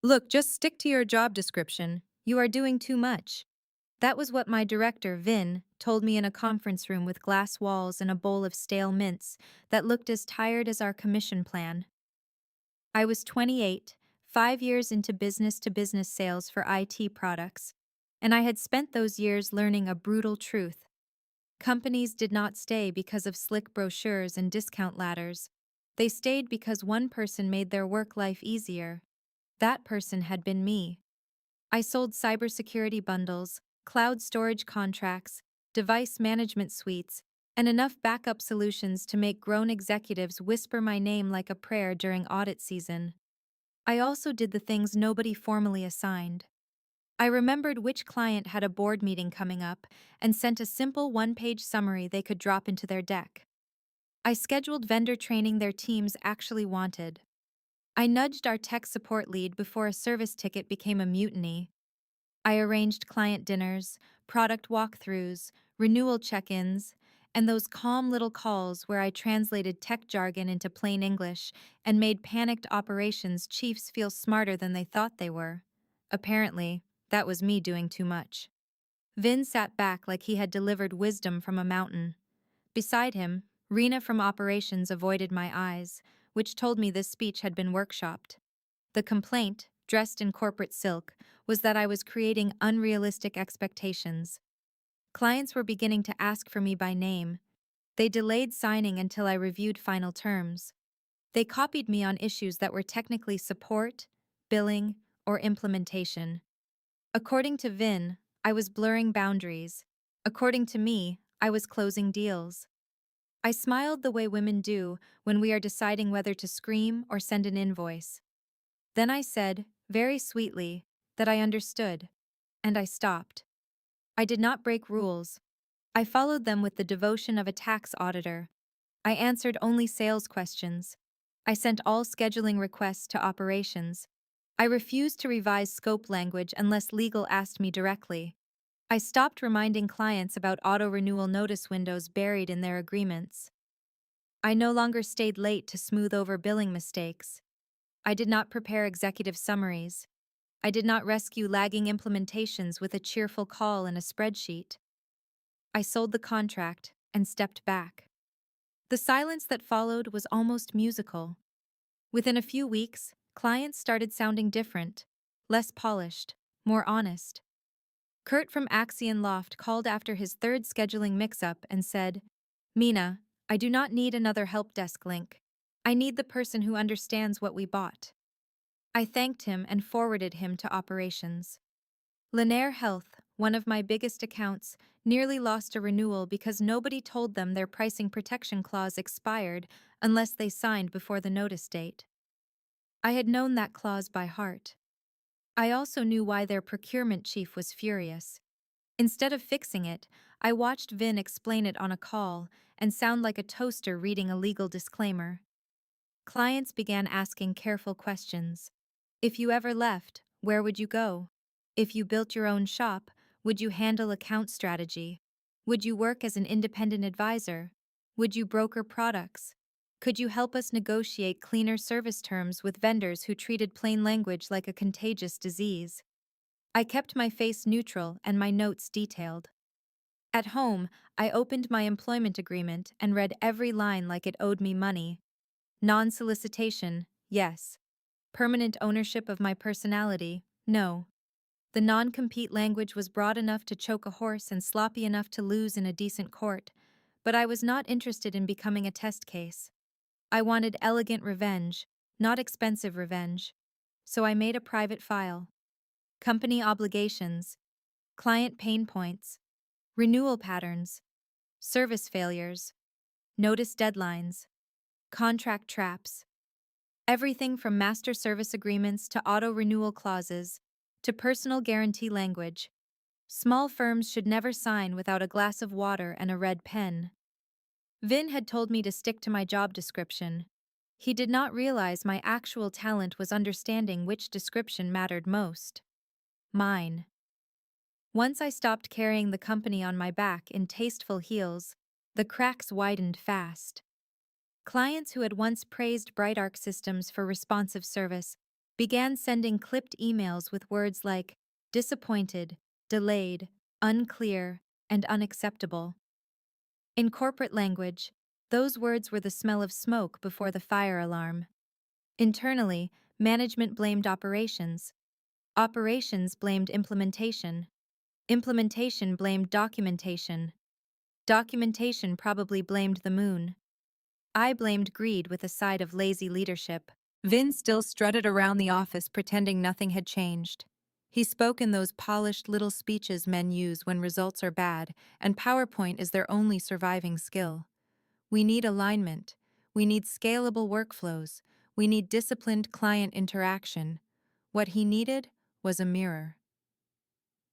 Look, just stick to your job description. You are doing too much. That was what my director, Vin, told me in a conference room with glass walls and a bowl of stale mints that looked as tired as our commission plan. I was 28, 5 years into business to business sales for IT products, and I had spent those years learning a brutal truth. Companies did not stay because of slick brochures and discount ladders. They stayed because one person made their work life easier. That person had been me. I sold cybersecurity bundles, cloud storage contracts, device management suites, and enough backup solutions to make grown executives whisper my name like a prayer during audit season. I also did the things nobody formally assigned. I remembered which client had a board meeting coming up and sent a simple one-page summary they could drop into their deck. I scheduled vendor training their teams actually wanted. I nudged our tech support lead before a service ticket became a mutiny. I arranged client dinners, product walkthroughs, renewal check-ins, and those calm little calls where I translated tech jargon into plain English and made panicked operations chiefs feel smarter than they thought they were. Apparently, that was me doing too much. Vin sat back like he had delivered wisdom from a mountain. Beside him, Rena from operations avoided my eyes, which told me this speech had been workshopped. The complaint, dressed in corporate silk, was that I was creating unrealistic expectations. Clients were beginning to ask for me by name. They delayed signing until I reviewed final terms. They copied me on issues that were technically support, billing, or implementation. According to Vin, I was blurring boundaries. According to me, I was closing deals. I smiled the way women do when we are deciding whether to scream or send an invoice. Then I said, very sweetly, that I understood, and I stopped. I did not break rules. I followed them with the devotion of a tax auditor. I answered only sales questions. I sent all scheduling requests to operations. I refused to revise scope language unless legal asked me directly. I stopped reminding clients about auto-renewal notice windows buried in their agreements. I no longer stayed late to smooth over billing mistakes. I did not prepare executive summaries. I did not rescue lagging implementations with a cheerful call in a spreadsheet. I sold the contract and stepped back. The silence that followed was almost musical. Within a few weeks, clients started sounding different, less polished, more honest. Kurt from Axion Loft called after his third scheduling mix-up and said, "Mina, I do not need another help desk link. I need the person who understands what we bought." I thanked him and forwarded him to operations. Lanier Health, one of my biggest accounts, nearly lost a renewal because nobody told them their pricing protection clause expired unless they signed before the notice date. I had known that clause by heart. I also knew why their procurement chief was furious. Instead of fixing it, I watched Vin explain it on a call and sound like a toaster reading a legal disclaimer. Clients began asking careful questions. If you ever left, where would you go? If you built your own shop, would you handle account strategy? Would you work as an independent advisor? Would you broker products? Could you help us negotiate cleaner service terms with vendors who treated plain language like a contagious disease? I kept my face neutral and my notes detailed. At home, I opened my employment agreement and read every line like it owed me money. Non-solicitation, yes. Permanent ownership of my personality, no. The non-compete language was broad enough to choke a horse and sloppy enough to lose in a decent court, but I was not interested in becoming a test case. I wanted elegant revenge, not expensive revenge. So I made a private file. Company obligations, client pain points, renewal patterns, service failures, notice deadlines, contract traps. Everything from master service agreements to auto-renewal clauses to personal guarantee language. Small firms should never sign without a glass of water and a red pen. Vin had told me to stick to my job description. He did not realize my actual talent was understanding which description mattered most. Mine. Once I stopped carrying the company on my back in tasteful heels, the cracks widened fast. Clients who had once praised BrightArc systems for responsive service began sending clipped emails with words like disappointed, delayed, unclear, and unacceptable. In corporate language, those words were the smell of smoke before the fire alarm. Internally, management blamed operations. Operations blamed implementation. Implementation blamed documentation. Documentation probably blamed the moon. I blamed greed with a side of lazy leadership. Vin still strutted around the office pretending nothing had changed. He spoke in those polished little speeches men use when results are bad, and PowerPoint is their only surviving skill. We need alignment. We need scalable workflows. We need disciplined client interaction. What he needed was a mirror.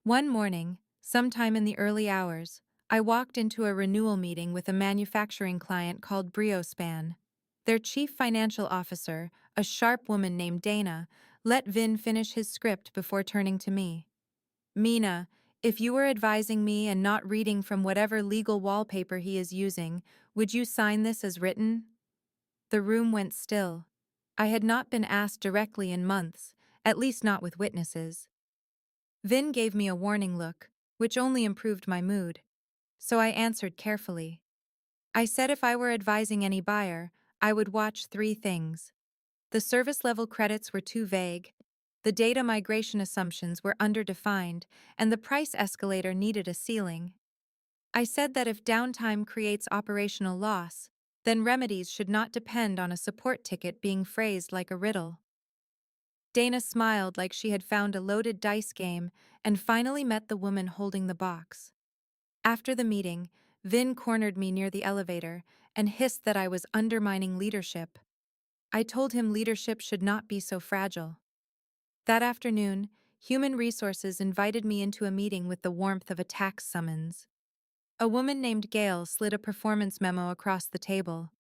One morning, sometime in the early hours, I walked into a renewal meeting with a manufacturing client called Briospan. Their chief financial officer, a sharp woman named Dana, let Vin finish his script before turning to me. Mina, if you were advising me and not reading from whatever legal wallpaper he is using, would you sign this as written? The room went still. I had not been asked directly in months, at least not with witnesses. Vin gave me a warning look, which only improved my mood, so I answered carefully. I said if I were advising any buyer, I would watch three things. The service level credits were too vague, the data migration assumptions were underdefined, and the price escalator needed a ceiling. I said that if downtime creates operational loss, then remedies should not depend on a support ticket being phrased like a riddle. Dana smiled like she had found a loaded dice game and finally met the woman holding the box. After the meeting, Vin cornered me near the elevator and hissed that I was undermining leadership. I told him leadership should not be so fragile. That afternoon, Human Resources invited me into a meeting with the warmth of a tax summons. A woman named Gail slid a performance memo across the table.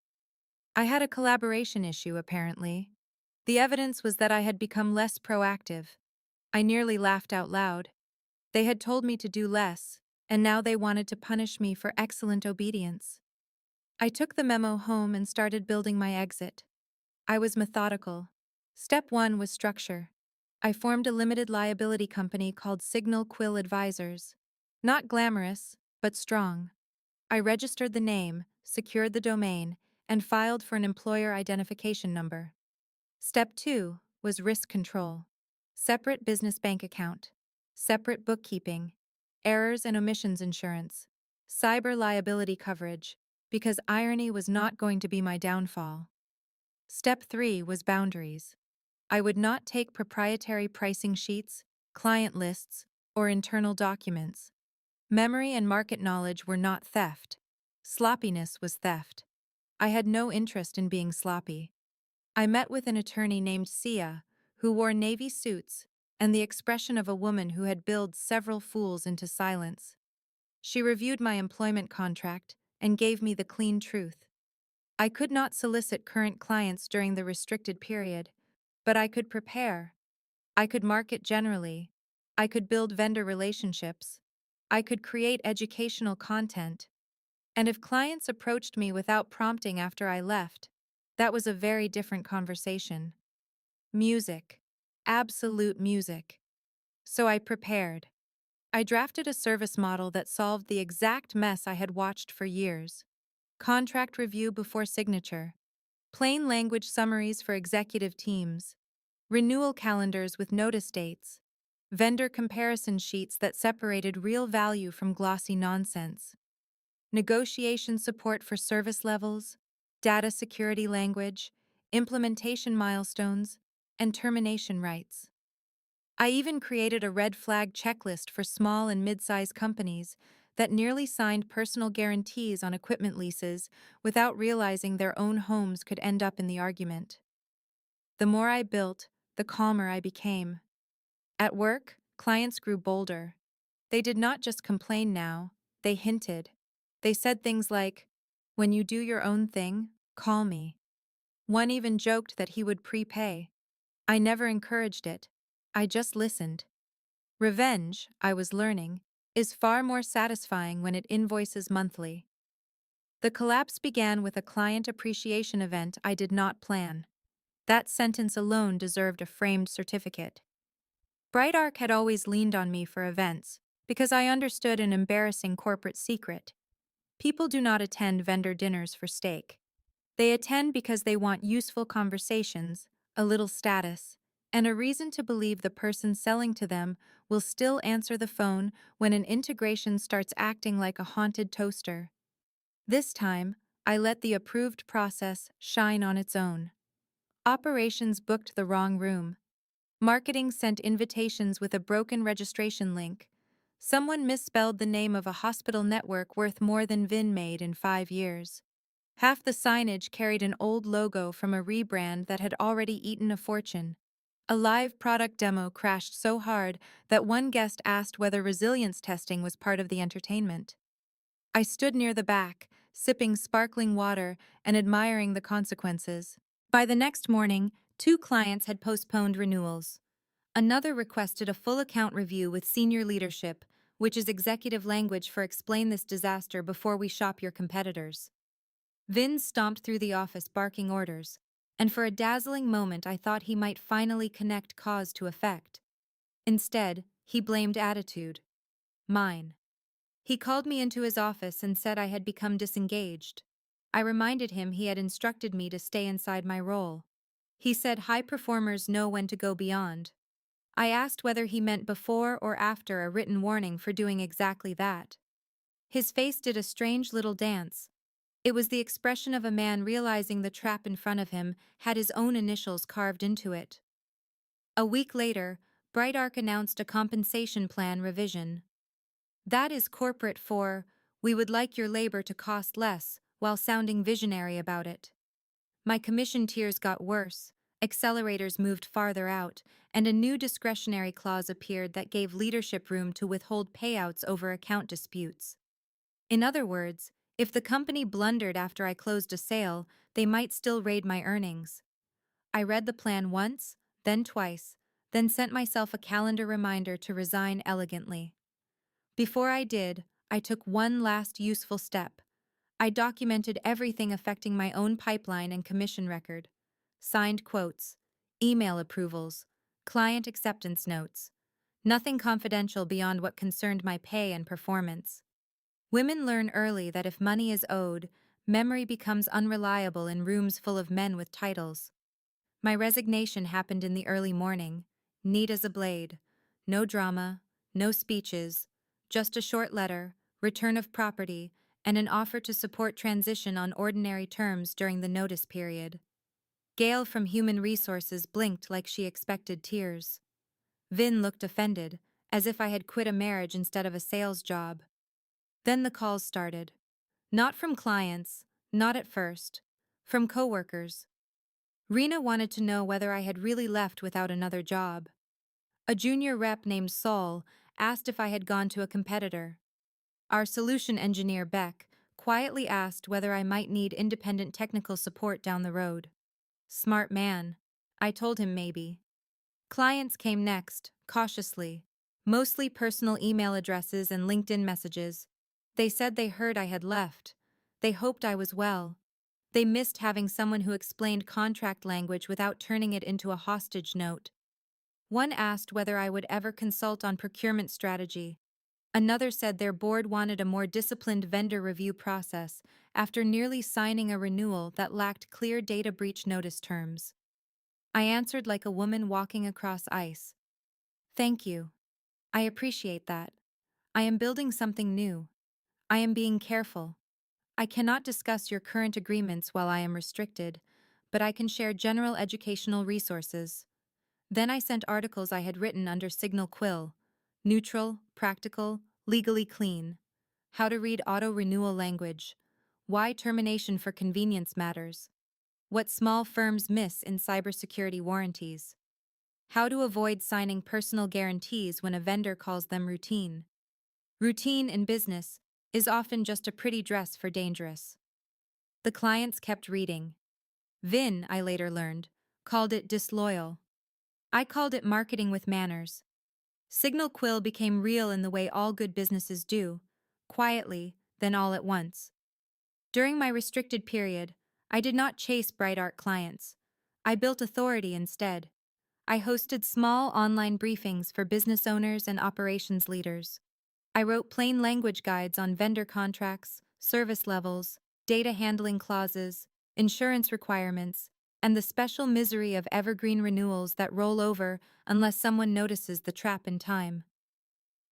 I had a collaboration issue, apparently. The evidence was that I had become less proactive. I nearly laughed out loud. They had told me to do less, and now they wanted to punish me for excellent obedience. I took the memo home and started building my exit. I was methodical. Step 1 was structure. I formed a limited liability company called Signal Quill Advisors. Not glamorous, but strong. I registered the name, secured the domain, and filed for an employer identification number. Step 2 was risk control. Separate business bank account, separate bookkeeping, errors and omissions insurance, cyber liability coverage, because irony was not going to be my downfall. Step 3 was boundaries. I would not take proprietary pricing sheets, client lists, or internal documents. Memory and market knowledge were not theft. Sloppiness was theft. I had no interest in being sloppy. I met with an attorney named Sia, who wore navy suits, and the expression of a woman who had billed several fools into silence. She reviewed my employment contract and gave me the clean truth. I could not solicit current clients during the restricted period, but I could prepare. I could market generally. I could build vendor relationships. I could create educational content. And if clients approached me without prompting after I left, that was a very different conversation. Music. Absolute music. So I prepared. I drafted a service model that solved the exact mess I had watched for years. Contract review before signature. Plain language summaries for executive teams. Renewal calendars with notice dates. Vendor comparison sheets that separated real value from glossy nonsense. Negotiation support for service levels, data security language, implementation milestones, and termination rights. I even created a red flag checklist for small and mid-sized companies that nearly signed personal guarantees on equipment leases without realizing their own homes could end up in the argument. The more I built, the calmer I became. At work, clients grew bolder. They did not just complain now, they hinted. They said things like, "When you do your own thing, call me." One even joked that he would prepay. I never encouraged it. I just listened. Revenge, I was learning, is far more satisfying when it invoices monthly. The collapse began with a client appreciation event I did not plan. That sentence alone deserved a framed certificate. BrightArc had always leaned on me for events, because I understood an embarrassing corporate secret. People do not attend vendor dinners for steak. They attend because they want useful conversations, a little status, and a reason to believe the person selling to them will still answer the phone when an integration starts acting like a haunted toaster. This time, I let the approved process shine on its own. Operations booked the wrong room. Marketing sent invitations with a broken registration link. Someone misspelled the name of a hospital network worth more than Vin made in 5 years. Half the signage carried an old logo from a rebrand that had already eaten a fortune. A live product demo crashed so hard that one guest asked whether resilience testing was part of the entertainment. I stood near the back, sipping sparkling water and admiring the consequences. By the next morning, 2 clients had postponed renewals. Another requested a full account review with senior leadership, which is executive language for explain this disaster before we shop your competitors. Vin stomped through the office barking orders, and for a dazzling moment I thought he might finally connect cause to effect. Instead, he blamed attitude. Mine. He called me into his office and said I had become disengaged. I reminded him he had instructed me to stay inside my role. He said high performers know when to go beyond. I asked whether he meant before or after a written warning for doing exactly that. His face did a strange little dance. It was the expression of a man realizing the trap in front of him had his own initials carved into it. A week later, BrightArc announced a compensation plan revision. That is corporate for, we would like your labor to cost less, while sounding visionary about it. My commission tiers got worse, accelerators moved farther out, and a new discretionary clause appeared that gave leadership room to withhold payouts over account disputes. In other words, if the company blundered after I closed a sale, they might still raid my earnings. I read the plan once, then twice, then sent myself a calendar reminder to resign elegantly. Before I did, I took one last useful step. I documented everything affecting my own pipeline and commission record. Signed quotes, email approvals, client acceptance notes. Nothing confidential beyond what concerned my pay and performance. Women learn early that if money is owed, memory becomes unreliable in rooms full of men with titles. My resignation happened in the early morning, neat as a blade. No drama, no speeches, just a short letter, return of property, and an offer to support transition on ordinary terms during the notice period. Gail from Human Resources blinked like she expected tears. Vin looked offended, as if I had quit a marriage instead of a sales job. Then the calls started. Not from clients, not at first. From coworkers. Rena wanted to know whether I had really left without another job. A junior rep named Saul asked if I had gone to a competitor. Our solution engineer, Beck, quietly asked whether I might need independent technical support down the road. Smart man. I told him maybe. Clients came next, cautiously. Mostly personal email addresses and LinkedIn messages. They said they heard I had left. They hoped I was well. They missed having someone who explained contract language without turning it into a hostage note. One asked whether I would ever consult on procurement strategy. Another said their board wanted a more disciplined vendor review process after nearly signing a renewal that lacked clear data breach notice terms. I answered like a woman walking across ice. Thank you. I appreciate that. I am building something new. I am being careful. I cannot discuss your current agreements while I am restricted, but I can share general educational resources. Then I sent articles I had written under Signal Quill. Neutral, practical, legally clean. How to read auto-renewal language. Why termination for convenience matters. What small firms miss in cybersecurity warranties. How to avoid signing personal guarantees when a vendor calls them routine. Routine in business is often just a pretty dress for dangerous. The clients kept reading. Vin, I later learned, called it disloyal. I called it marketing with manners. Signal Quill became real in the way all good businesses do, quietly, then all at once. During my restricted period, I did not chase BrightArc clients. I built authority instead. I hosted small online briefings for business owners and operations leaders. I wrote plain language guides on vendor contracts, service levels, data handling clauses, insurance requirements, and the special misery of evergreen renewals that roll over unless someone notices the trap in time.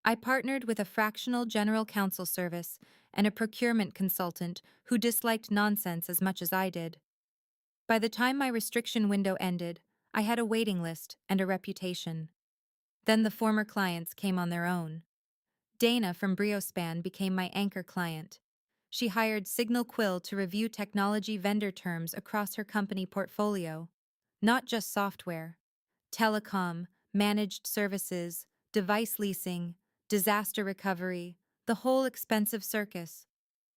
I partnered with a fractional general counsel service and a procurement consultant who disliked nonsense as much as I did. By the time my restriction window ended, I had a waiting list and a reputation. Then the former clients came on their own. Dana from Briospan became my anchor client. She hired Signal Quill to review technology vendor terms across her company portfolio. Not just software. Telecom, managed services, device leasing, disaster recovery, the whole expensive circus.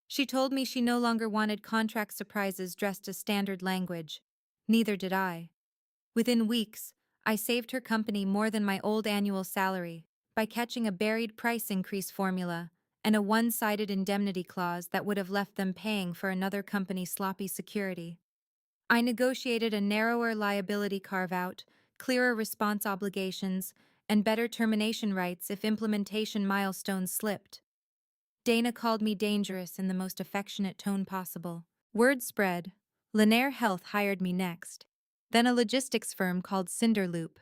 She told me she no longer wanted contract surprises dressed as standard language. Neither did I. Within weeks, I saved her company more than my old annual salary by catching a buried price increase formula and a one-sided indemnity clause that would have left them paying for another company's sloppy security. I negotiated a narrower liability carve-out, clearer response obligations, and better termination rights if implementation milestones slipped. Dana called me dangerous in the most affectionate tone possible. Word spread. Lanier Health hired me next. Then a logistics firm called Cinderloop.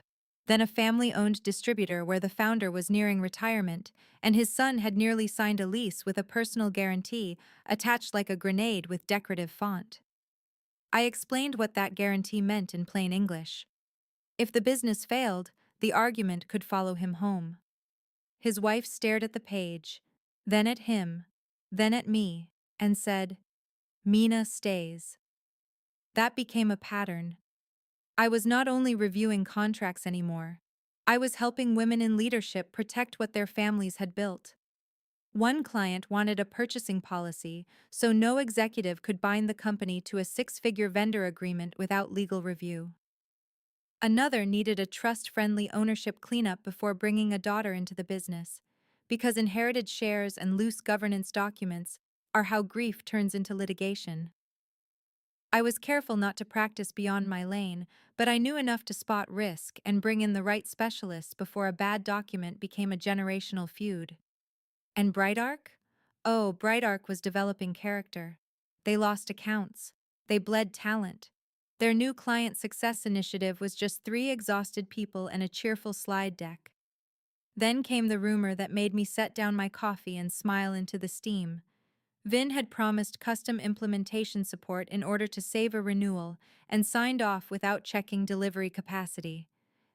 Then a family-owned distributor where the founder was nearing retirement, and his son had nearly signed a lease with a personal guarantee attached like a grenade with decorative font. I explained what that guarantee meant in plain English. If the business failed, the argument could follow him home. His wife stared at the page, then at him, then at me, and said, "Mina stays." That became a pattern. I was not only reviewing contracts anymore, I was helping women in leadership protect what their families had built. One client wanted a purchasing policy so no executive could bind the company to a six-figure vendor agreement without legal review. Another needed a trust-friendly ownership cleanup before bringing a daughter into the business, because inherited shares and loose governance documents are how grief turns into litigation. I was careful not to practice beyond my lane, but I knew enough to spot risk and bring in the right specialists before a bad document became a generational feud. And Bright Arc? Oh, Bright Arc was developing character. They lost accounts. They bled talent. Their new client success initiative was just 3 exhausted people and a cheerful slide deck. Then came the rumor that made me set down my coffee and smile into the steam. Vin had promised custom implementation support in order to save a renewal and signed off without checking delivery capacity.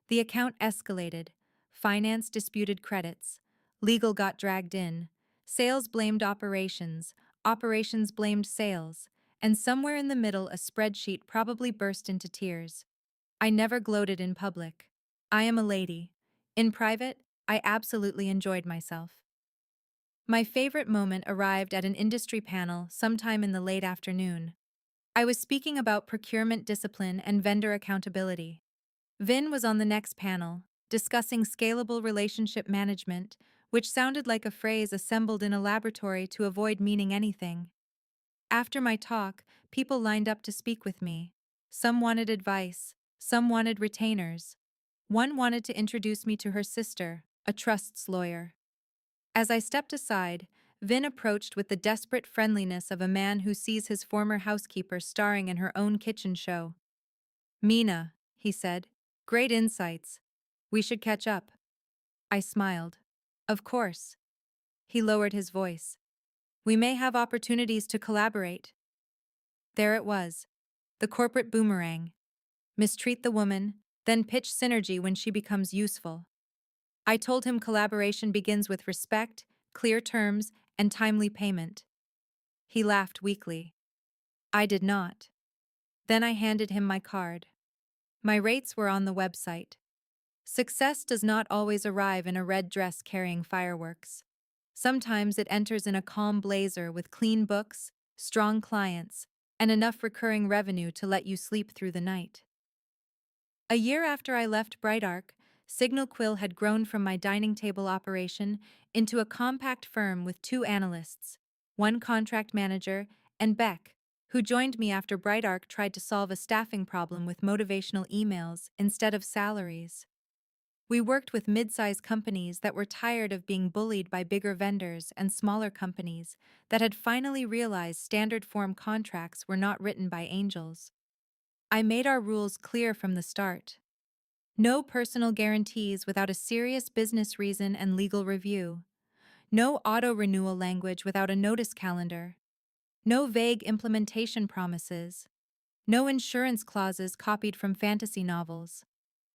The account escalated. Finance disputed credits. Legal got dragged in. Sales blamed operations. Operations blamed sales. And somewhere in the middle, a spreadsheet probably burst into tears. I never gloated in public. I am a lady. In private, I absolutely enjoyed myself. My favorite moment arrived at an industry panel sometime in the late afternoon. I was speaking about procurement discipline and vendor accountability. Vin was on the next panel, discussing scalable relationship management, which sounded like a phrase assembled in a laboratory to avoid meaning anything. After my talk, people lined up to speak with me. Some wanted advice, some wanted retainers. One wanted to introduce me to her sister, a trusts lawyer. As I stepped aside, Vin approached with the desperate friendliness of a man who sees his former housekeeper starring in her own kitchen show. "Mina," he said, "great insights. We should catch up." I smiled. "Of course." He lowered his voice. "We may have opportunities to collaborate." There it was, the corporate boomerang. Mistreat the woman, then pitch synergy when she becomes useful. I told him collaboration begins with respect, clear terms, and timely payment. He laughed weakly. I did not. Then I handed him my card. My rates were on the website. Success does not always arrive in a red dress carrying fireworks. Sometimes it enters in a calm blazer with clean books, strong clients, and enough recurring revenue to let you sleep through the night. A year after I left Bright Arc, Signal Quill had grown from my dining table operation into a compact firm with 2 analysts, 1 contract manager, and Beck, who joined me after BrightArc tried to solve a staffing problem with motivational emails instead of salaries. We worked with mid-sized companies that were tired of being bullied by bigger vendors and smaller companies that had finally realized standard form contracts were not written by angels. I made our rules clear from the start. No personal guarantees without a serious business reason and legal review. No auto-renewal language without a notice calendar. No vague implementation promises. No insurance clauses copied from fantasy novels.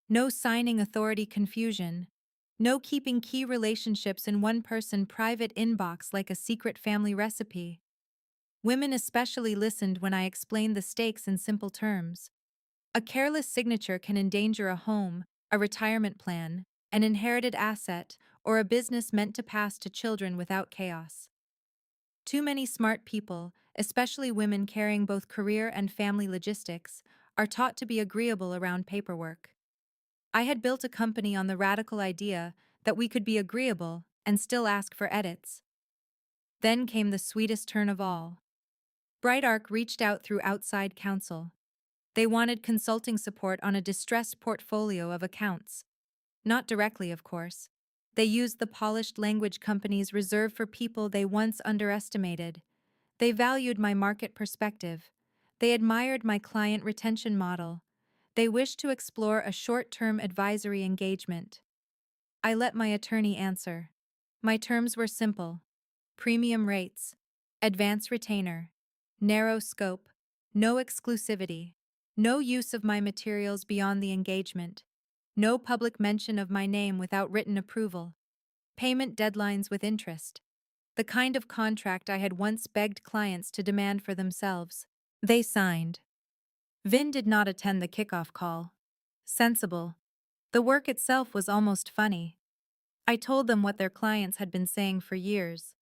No signing authority confusion. No keeping key relationships in one person private inbox like a secret family recipe. Women especially listened when I explained the stakes in simple terms. A careless signature can endanger a home, a retirement plan, an inherited asset, or a business meant to pass to children without chaos. Too many smart people, especially women carrying both career and family logistics, are taught to be agreeable around paperwork. I had built a company on the radical idea that we could be agreeable and still ask for edits. Then came the sweetest turn of all. BrightArc reached out through outside counsel. They wanted consulting support on a distressed portfolio of accounts. Not directly, of course. They used the polished language companies reserved for people they once underestimated. They valued my market perspective. They admired my client retention model. They wished to explore a short-term advisory engagement. I let my attorney answer. My terms were simple: premium rates, advance retainer, narrow scope, no exclusivity, no use of my materials beyond the engagement, no public mention of my name without written approval, payment deadlines with interest, the kind of contract I had once begged clients to demand for themselves. They signed. Vin did not attend the kickoff call. Sensible. The work itself was almost funny. I told them what their clients had been saying for years.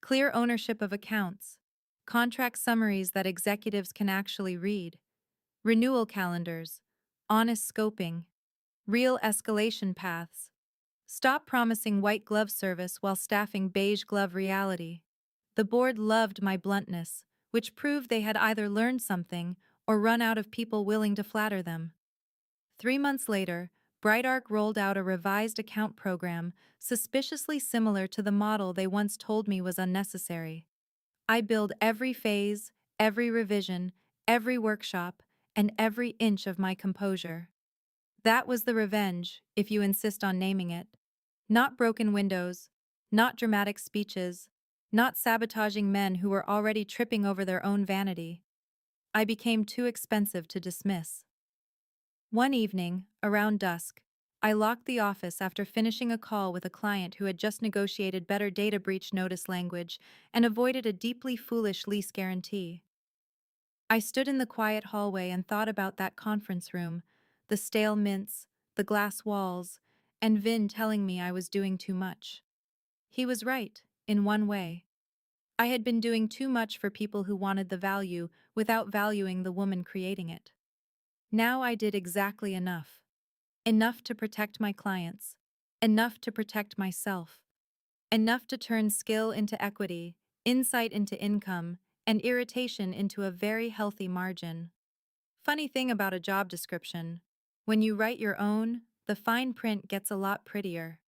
Clear ownership of accounts, contract summaries that executives can actually read, renewal calendars, honest scoping, real escalation paths. Stop promising white glove service while staffing beige glove reality. The board loved my bluntness, which proved they had either learned something or run out of people willing to flatter them. 3 months later, BrightArc rolled out a revised account program suspiciously similar to the model they once told me was unnecessary. I billed every phase, every revision, every workshop, and every inch of my composure. That was the revenge, if you insist on naming it. Not broken windows, not dramatic speeches, not sabotaging men who were already tripping over their own vanity. I became too expensive to dismiss. One evening, around dusk, I locked the office after finishing a call with a client who had just negotiated better data breach notice language and avoided a deeply foolish lease guarantee. I stood in the quiet hallway and thought about that conference room, the stale mints, the glass walls, and Vin telling me I was doing too much. He was right, in one way. I had been doing too much for people who wanted the value without valuing the woman creating it. Now I did exactly enough. Enough to protect my clients. Enough to protect myself. Enough to turn skill into equity, insight into income, and irritation into a very healthy margin. Funny thing about a job description: when you write your own, the fine print gets a lot prettier.